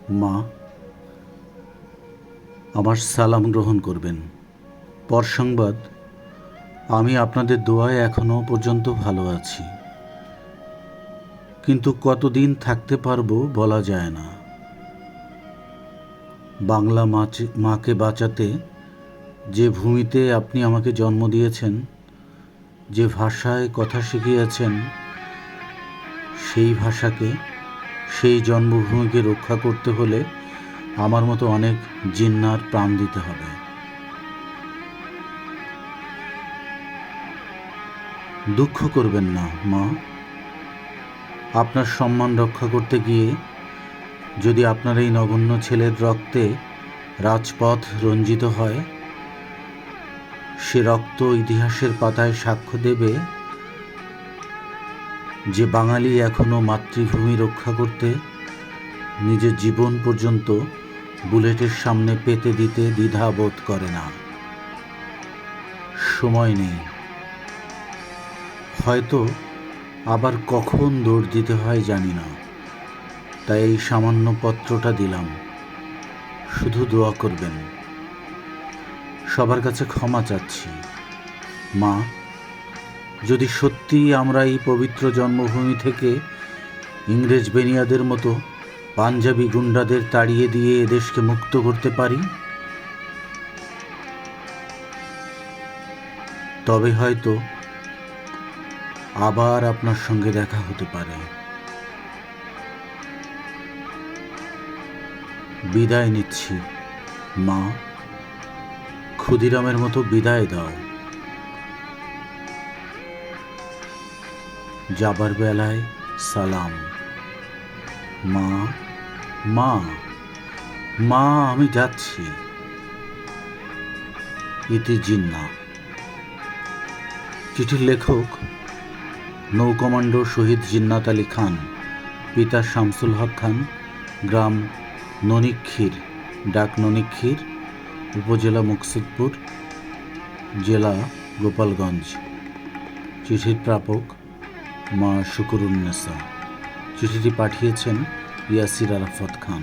মা, আমার সালাম গ্রহণ করবেন। পর সংবাদ, আমি আপনাদের দোয়ায় এখনো পর্যন্ত ভালো আছি, কিন্তু কতদিন থাকতে পারবো বলা যায় না। বাংলা মাকে বাঁচাতে যে ভূমিতে আপনি আমাকে জন্ম দিয়েছেন, যে ভাষায় কথা শিখিয়েছেন, সেই ভাষাকে, সেই জন্মভূমিকে রক্ষা করতে হলে আমার মতো অনেক জিন্নার প্রাণ দিতে হবে। দুঃখ করবেন না মা, আপনার সম্মান রক্ষা করতে গিয়ে যদি আপনার এই নগণ্য ছেলের রক্তে রাজপথ রঞ্জিত হয়, সে রক্ত ইতিহাসের পাতায় সাক্ষ্য দেবে যে বাঙালি এখনো মাতৃভূমি রক্ষা করতে নিজের জীবন পর্যন্ত বুলেটের সামনে পেতে দিতে দ্বিধা বোধ করে না। সময় নেই, হয়তো আবার কখন দৌড় দিতে হয় জানি না, তাই এই সামান্য পত্রটা দিলাম। শুধু দোয়া করবেন। সবার কাছে ক্ষমা চাচ্ছি মা। যদি সত্যিই আমরা এই পবিত্র জন্মভূমি থেকে ইংরেজ বেনিয়াদের মতো পাঞ্জাবি গুন্ডাদের তাড়িয়ে দিয়ে এদেশকে মুক্ত করতে পারি, তবে হয়তো আবার আপনার সঙ্গে দেখা হতে পারে। বিদায় নিচ্ছি মা। ক্ষুদিরামের মতো বিদায় দাও। যাবার বেলায় সালাম। মা, মা, মা, আমি যাচ্ছি। ইতি জিন্না। চিঠির লেখক নৌ কমান্ডো শহীদ জিন্নাত আলী খান, পিতা শামসুল হক খান, গ্রাম ননিক্ষীর, ডাক ননিক্ষীর, উপজেলা মুকসুদপুর, জেলা গোপালগঞ্জ। চিঠির প্রাপক মা শুকুরুন্নেসা। চিঠিটি পাঠিয়েছেন ইয়াসির আরাফাত খান।